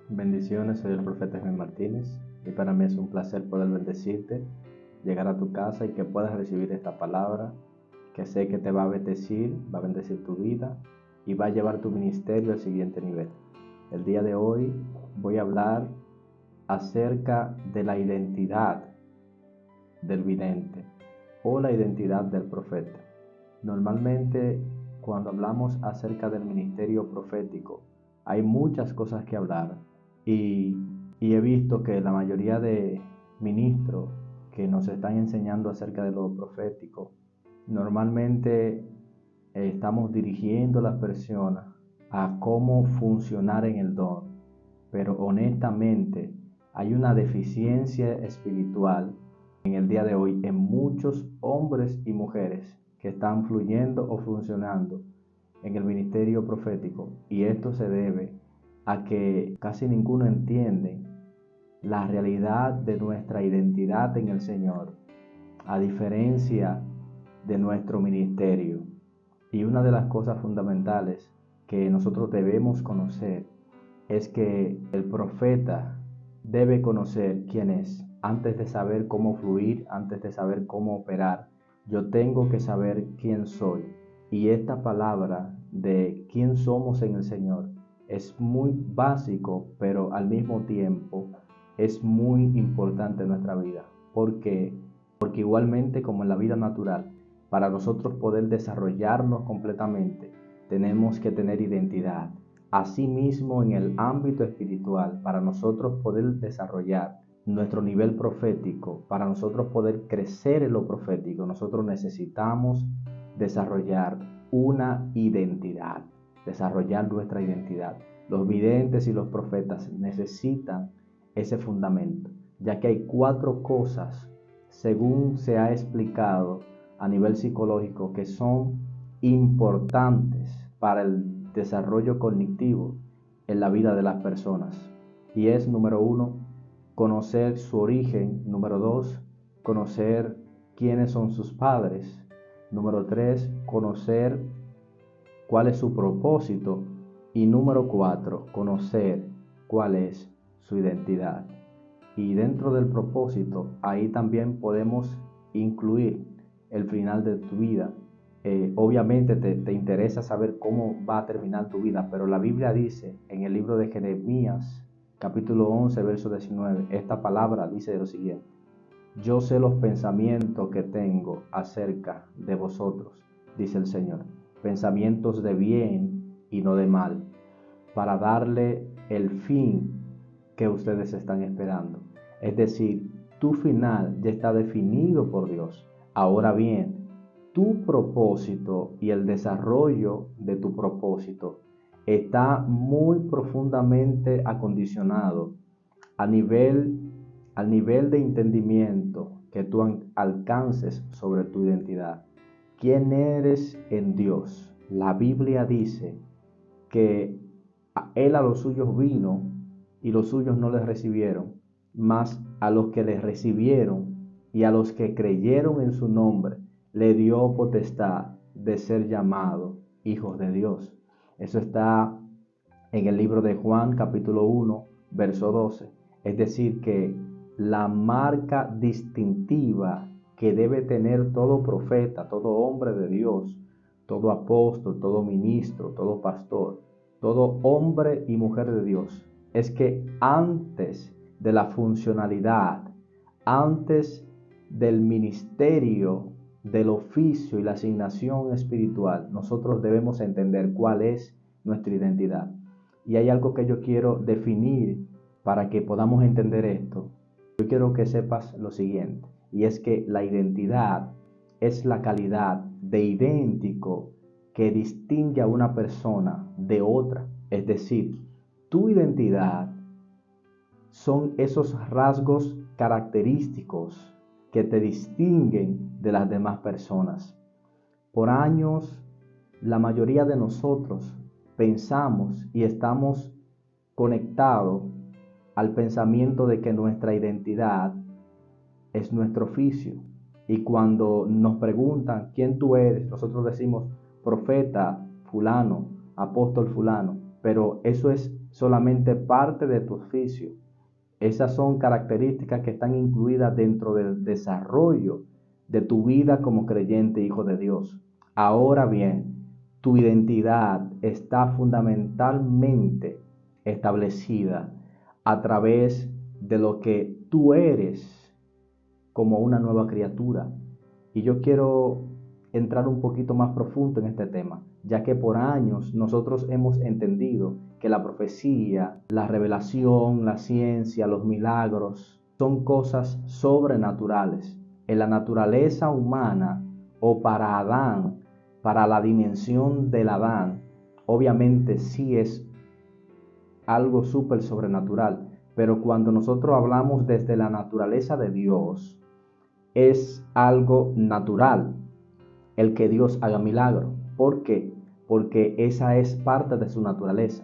Bendiciones, soy el profeta Jaime Martínez y para mí es un placer poder bendecirte, llegar a tu casa y que puedas recibir esta palabra que sé que te va a bendecir tu vida y va a llevar tu ministerio al siguiente nivel. El día de hoy voy a hablar acerca de la identidad del vidente o la identidad del profeta. Normalmente, cuando hablamos acerca del ministerio profético, hay muchas cosas que hablar y, he visto que la mayoría de ministros que nos están enseñando acerca de lo profético, normalmente estamos dirigiendo a las personas a cómo funcionar en el don, pero honestamente hay una deficiencia espiritual en el día de hoy en muchos hombres y mujeres que están fluyendo o funcionando en el ministerio profético, y esto se debe a que casi ninguno entiende la realidad de nuestra identidad en el Señor, a diferencia de nuestro ministerio. Y una de las cosas fundamentales que nosotros debemos conocer es que el profeta debe conocer quién es. Antes de saber cómo fluir, antes de saber cómo operar, yo tengo que saber quién soy. Y esta palabra de quién somos en el Señor es muy básico, pero al mismo tiempo es muy importante en nuestra vida. ¿Por qué? Porque igualmente como en la vida natural, para nosotros poder desarrollarnos completamente, tenemos que tener identidad. Asimismo, en el ámbito espiritual, para nosotros poder desarrollar nuestro nivel profético, para nosotros poder crecer en lo profético, nosotros necesitamos desarrollar una identidad, desarrollar nuestra identidad. Los videntes y los profetas necesitan ese fundamento, ya que hay 4 cosas, según se ha explicado a nivel psicológico, que son importantes para el desarrollo cognitivo en la vida de las personas. Y es, número 1, conocer su origen. Número 2, conocer quiénes son sus padres. Número 3, conocer cuál es su propósito. Y número 4, conocer cuál es su identidad. Y dentro del propósito, ahí también podemos incluir el final de tu vida. Obviamente te interesa saber cómo va a terminar tu vida, pero la Biblia dice en el libro de Jeremías, capítulo 11, verso 19, esta palabra dice lo siguiente: yo sé los pensamientos que tengo acerca de vosotros, dice el Señor, pensamientos de bien y no de mal, para darle el fin que ustedes están esperando. Es decir, tu final ya está definido por Dios. Ahora bien, tu propósito y el desarrollo de tu propósito está muy profundamente acondicionado a nivel, al nivel de entendimiento que tú alcances sobre tu identidad. ¿Quién eres en Dios? La Biblia dice que Él a los suyos vino y los suyos no les recibieron, mas a los que les recibieron y a los que creyeron en su nombre, le dio potestad de ser llamados hijos de Dios. Eso está en el libro de Juan, capítulo 1, verso 12. Es decir, que la marca distintiva que debe tener todo profeta, todo hombre de Dios, todo apóstol, todo ministro, todo pastor, todo hombre y mujer de Dios, es que antes de la funcionalidad, antes del ministerio, del oficio y la asignación espiritual, nosotros debemos entender cuál es nuestra identidad. Y hay algo que yo quiero definir para que podamos entender esto. Yo quiero que sepas lo siguiente, y es que la identidad es la calidad de idéntico que distingue a una persona de otra. Es decir, tu identidad son esos rasgos característicos que te distinguen de las demás personas. Por años, la mayoría de nosotros pensamos y estamos conectados al pensamiento de que nuestra identidad es nuestro oficio. Y cuando nos preguntan quién tú eres, nosotros decimos profeta fulano, apóstol fulano, pero eso es solamente parte de tu oficio. Esas son características que están incluidas dentro del desarrollo de tu vida como creyente hijo de Dios. Ahora bien, tu identidad está fundamentalmente establecida a través de lo que tú eres como una nueva criatura. Y yo quiero entrar un poquito más profundo en este tema, ya que por años nosotros hemos entendido que la profecía, la revelación, la ciencia, los milagros son cosas sobrenaturales. En la naturaleza humana o para Adán, para la dimensión del Adán, obviamente sí es algo súper sobrenatural, pero cuando nosotros hablamos desde la naturaleza de Dios, es algo natural el que Dios haga milagro. ¿Por qué? Porque esa es parte de su naturaleza.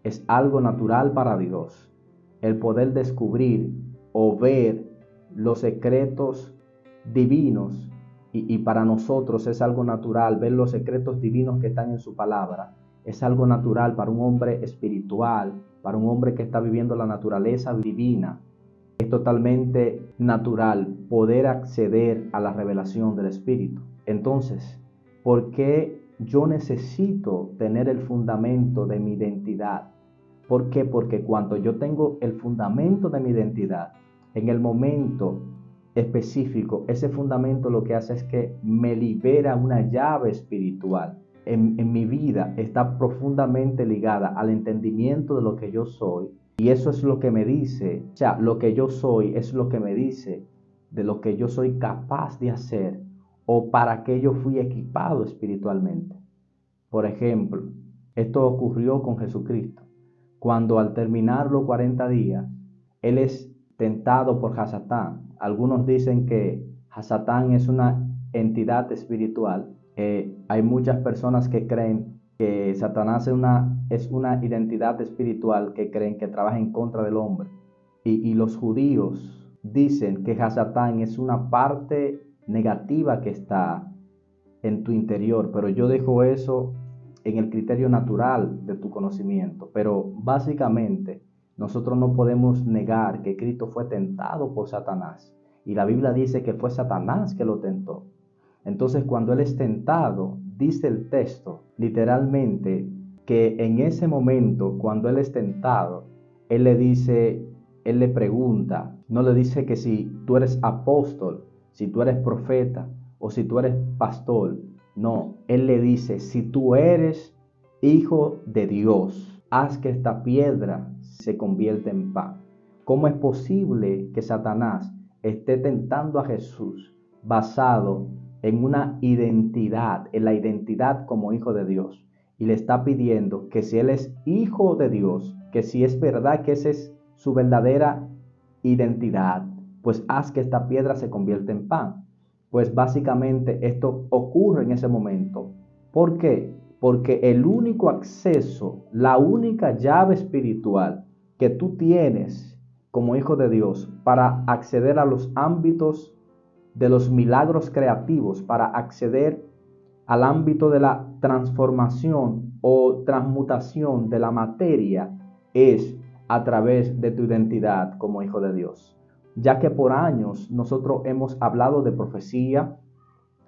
Es algo natural para Dios el poder descubrir o ver los secretos divinos, y para nosotros es algo natural ver los secretos divinos que están en su palabra. Es algo natural para un hombre espiritual, para un hombre que está viviendo la naturaleza divina. Es totalmente natural poder acceder a la revelación del Espíritu. Entonces, ¿por qué yo necesito tener el fundamento de mi identidad? ¿Por qué? Porque cuando yo tengo el fundamento de mi identidad, en el momento específico, ese fundamento lo que hace es que me libera una llave espiritual. En mi vida está profundamente ligada al entendimiento de lo que yo soy. Y eso es lo que me dice, o sea, lo que yo soy es lo que me dice de lo que yo soy capaz de hacer o para qué yo fui equipado espiritualmente. Por ejemplo, esto ocurrió con Jesucristo, cuando al terminar los 40 días, Él es tentado por Hasatán. Algunos dicen que Hasatán es una entidad espiritual. Hay muchas personas que creen que Satanás es una identidad espiritual que creen que trabaja en contra del hombre. Y los judíos dicen que Hasatán es una parte negativa que está en tu interior, pero yo dejo eso en el criterio natural de tu conocimiento. Pero básicamente nosotros no podemos negar que Cristo fue tentado por Satanás. Y la Biblia dice que fue Satanás que lo tentó. Entonces, cuando Él es tentado, dice el texto literalmente que en ese momento, cuando Él es tentado, Él le pregunta, no le dice que si tú eres apóstol, si tú eres profeta o si tú eres pastor. No, Él le dice, si tú eres hijo de Dios, haz que esta piedra se convierta en pan. ¿Cómo es posible que Satanás esté tentando a Jesús basado en una identidad, en la identidad como hijo de Dios? Y le está pidiendo que si Él es hijo de Dios, que si es verdad que esa es su verdadera identidad, pues haz que esta piedra se convierta en pan. Pues básicamente esto ocurre en ese momento. ¿Por qué? Porque el único acceso, la única llave espiritual que tú tienes como hijo de Dios para acceder a los ámbitos de los milagros creativos, para acceder al ámbito de la transformación o transmutación de la materia, es a través de tu identidad como hijo de Dios. Ya que por años nosotros hemos hablado de profecía,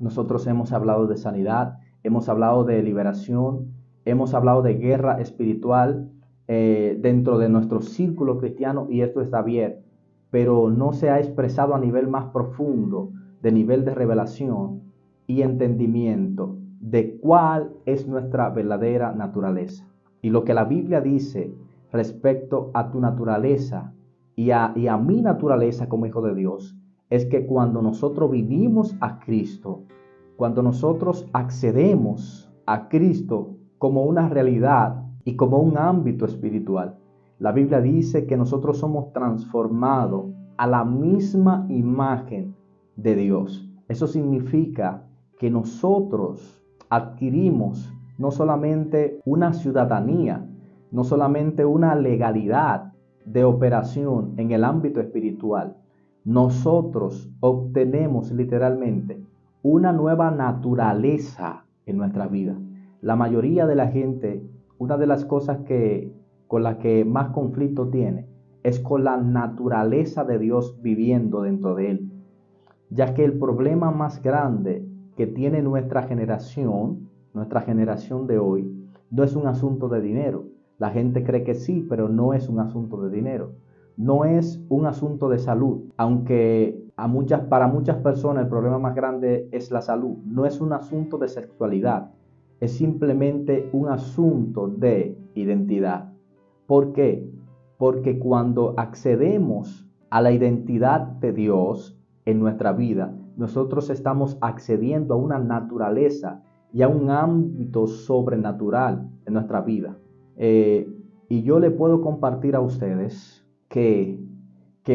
nosotros hemos hablado de sanidad, hemos hablado de liberación, hemos hablado de guerra espiritual dentro de nuestro círculo cristiano, y esto está bien, pero no se ha expresado a nivel más profundo, de nivel de revelación y entendimiento de cuál es nuestra verdadera naturaleza. Y lo que la Biblia dice respecto a tu naturaleza y a mi naturaleza como hijo de Dios, es que cuando nosotros vinimos a Cristo, cuando nosotros accedemos a Cristo como una realidad y como un ámbito espiritual, la Biblia dice que nosotros somos transformados a la misma imagen de Dios. Eso significa que nosotros adquirimos no solamente una ciudadanía, no solamente una legalidad de operación en el ámbito espiritual, nosotros obtenemos literalmente una nueva naturaleza en nuestra vida. La mayoría de la gente, una de las cosas que con la que más conflicto tiene es con la naturaleza de Dios viviendo dentro de él, ya que el problema más grande que tiene nuestra generación de hoy, no es un asunto de dinero. La gente cree que sí, pero no es un asunto de dinero. No es un asunto de salud, aunque para muchas personas el problema más grande es la salud. No es un asunto de sexualidad, es simplemente un asunto de identidad. ¿Por qué? Porque cuando accedemos a la identidad de Dios en nuestra vida, nosotros estamos accediendo a una naturaleza y a un ámbito sobrenatural en nuestra vida. Y yo le puedo compartir a ustedes que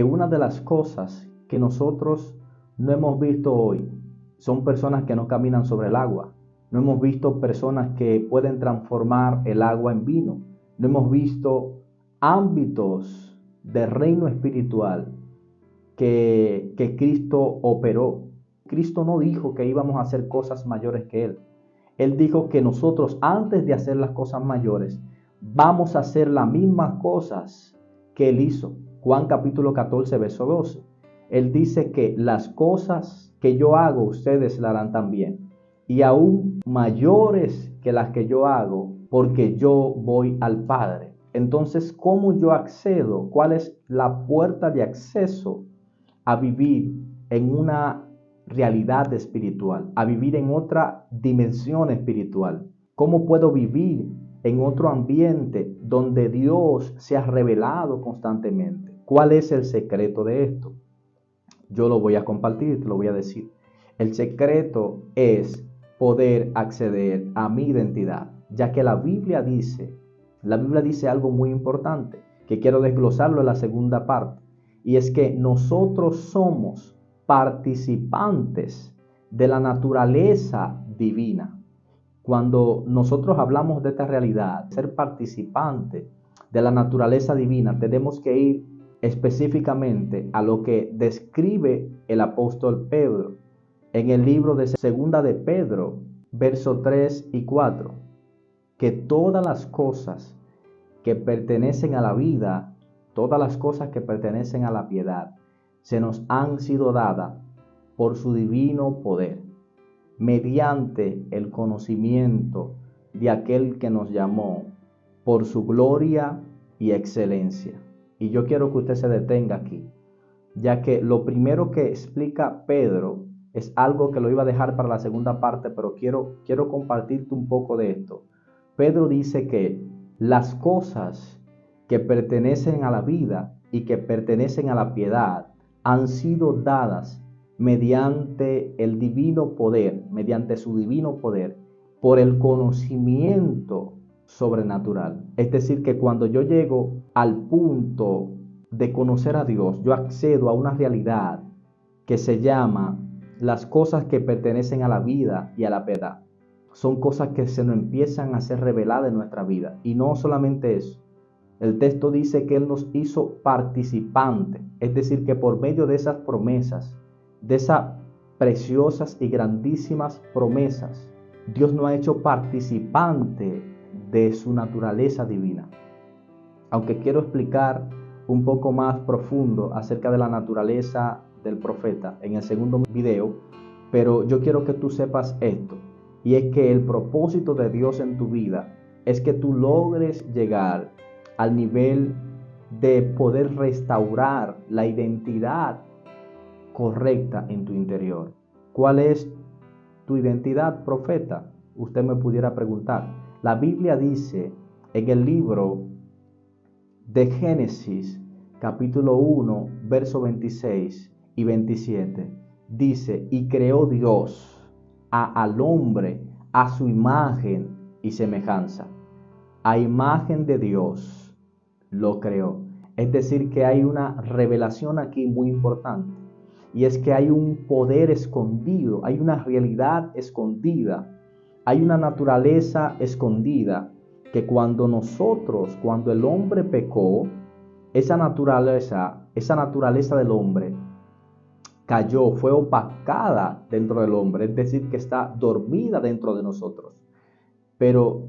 una de las cosas que nosotros no hemos visto hoy son personas que no caminan sobre el agua. No hemos visto personas que pueden transformar el agua en vino. No hemos visto ámbitos del reino espiritual que Cristo operó. Cristo no dijo que íbamos a hacer cosas mayores que Él. Él dijo que nosotros, antes de hacer las cosas mayores, vamos a hacer las mismas cosas que Él hizo. Juan capítulo 14, verso 12. Él dice que las cosas que yo hago, ustedes las harán también. Y aún mayores que las que yo hago, porque yo voy al Padre. Entonces, ¿cómo yo accedo? ¿Cuál es la puerta de acceso a vivir en una realidad espiritual, a vivir en otra dimensión espiritual? ¿Cómo puedo vivir en otro ambiente donde Dios se ha revelado constantemente? ¿Cuál es el secreto de esto? Yo lo voy a compartir, te lo voy a decir. El secreto es poder acceder a mi identidad, ya que la Biblia dice algo muy importante, que quiero desglosarlo en la segunda parte, y es que nosotros somos participantes de la naturaleza divina. Cuando nosotros hablamos de esta realidad, ser participante de la naturaleza divina, tenemos que ir específicamente a lo que describe el apóstol Pedro en el libro de Segunda de Pedro, versos 3 y 4, que todas las cosas que pertenecen a la vida, todas las cosas que pertenecen a la piedad, se nos han sido dadas por su divino poder, mediante el conocimiento de aquel que nos llamó por su gloria y excelencia. Y yo quiero que usted se detenga aquí, ya que lo primero que explica Pedro es algo que lo iba a dejar para la segunda parte, pero quiero compartirte un poco de esto. Pedro dice que las cosas que pertenecen a la vida y que pertenecen a la piedad han sido dadas mediante el divino poder, mediante su divino poder, por el conocimiento sobrenatural. Es decir, que cuando yo llego al punto de conocer a Dios, yo accedo a una realidad que se llama las cosas que pertenecen a la vida y a la piedad. Son cosas que se nos empiezan a ser reveladas en nuestra vida. Y no solamente eso. El texto dice que Él nos hizo participantes. Es decir, que por medio de esas promesas, de esas preciosas y grandísimas promesas, Dios nos ha hecho participante de su naturaleza divina. Aunque quiero explicar un poco más profundo acerca de la naturaleza del profeta en el segundo video, pero yo quiero que tú sepas esto, y es que el propósito de Dios en tu vida es que tú logres llegar al nivel de poder restaurar la identidad correcta en tu interior. ¿Cuál es tu identidad, profeta? Usted me pudiera preguntar. La Biblia dice en el libro de Génesis, capítulo 1, verso 26 y 27, dice: y creó Dios al hombre a su imagen y semejanza. A imagen de Dios lo creó. Es decir, que hay una revelación aquí muy importante. Y es que hay un poder escondido, hay una realidad escondida, hay una naturaleza escondida que cuando el hombre pecó, esa naturaleza del hombre cayó, fue opacada dentro del hombre, es decir, que está dormida dentro de nosotros. Pero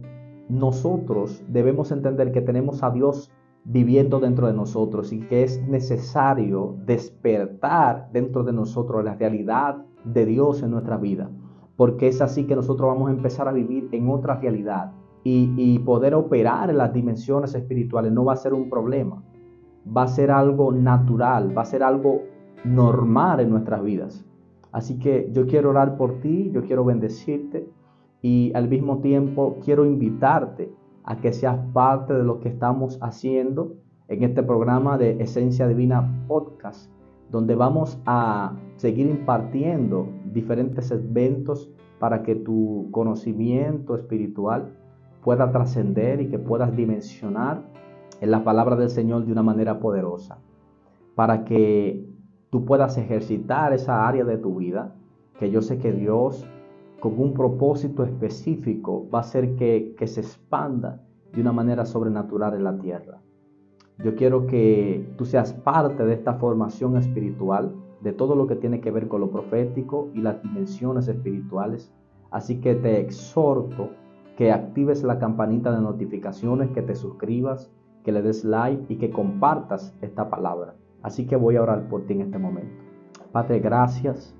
nosotros debemos entender que tenemos a Dios viviendo dentro de nosotros y que es necesario despertar dentro de nosotros la realidad de Dios en nuestra vida, porque es así que nosotros vamos a empezar a vivir en otra realidad y poder operar en las dimensiones espirituales no va a ser un problema, va a ser algo natural, va a ser algo normal en nuestras vidas. Así que yo quiero orar por ti, yo quiero bendecirte y al mismo tiempo quiero invitarte a que seas parte de lo que estamos haciendo en este programa de Esencia Divina Podcast, donde vamos a seguir impartiendo diferentes eventos para que tu conocimiento espiritual pueda trascender y que puedas dimensionar en la palabra del Señor de una manera poderosa, para que tú puedas ejercitar esa área de tu vida, que yo sé que Dios, con un propósito específico, va a hacer que se expanda de una manera sobrenatural en la tierra. Yo quiero que tú seas parte de esta formación espiritual, de todo lo que tiene que ver con lo profético y las dimensiones espirituales. Así que te exhorto que actives la campanita de notificaciones, que te suscribas, que le des like y que compartas esta palabra. Así que voy a orar por ti en este momento. Padre, gracias.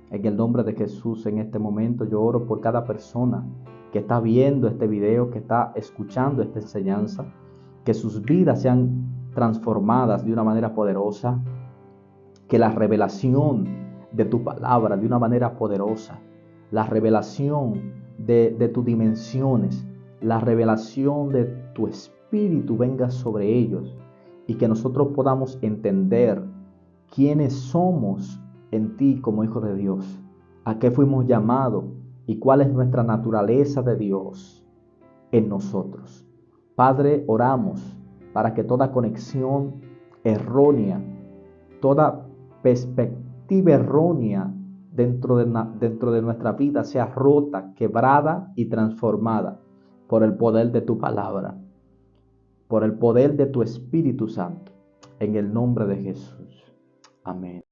En el nombre de Jesús, en este momento yo oro por cada persona que está viendo este video, que está escuchando esta enseñanza, que sus vidas sean transformadas de una manera poderosa, que la revelación de tu palabra de una manera poderosa, la revelación de tus dimensiones, la revelación de tu espíritu venga sobre ellos y que nosotros podamos entender quiénes somos en ti como hijos de Dios, a qué fuimos llamados y cuál es nuestra naturaleza de Dios en nosotros. Padre, oramos para que toda conexión errónea, toda perspectiva errónea dentro de nuestra vida sea rota, quebrada y transformada por el poder de tu palabra, por el poder de tu Espíritu Santo, en el nombre de Jesús. Amén.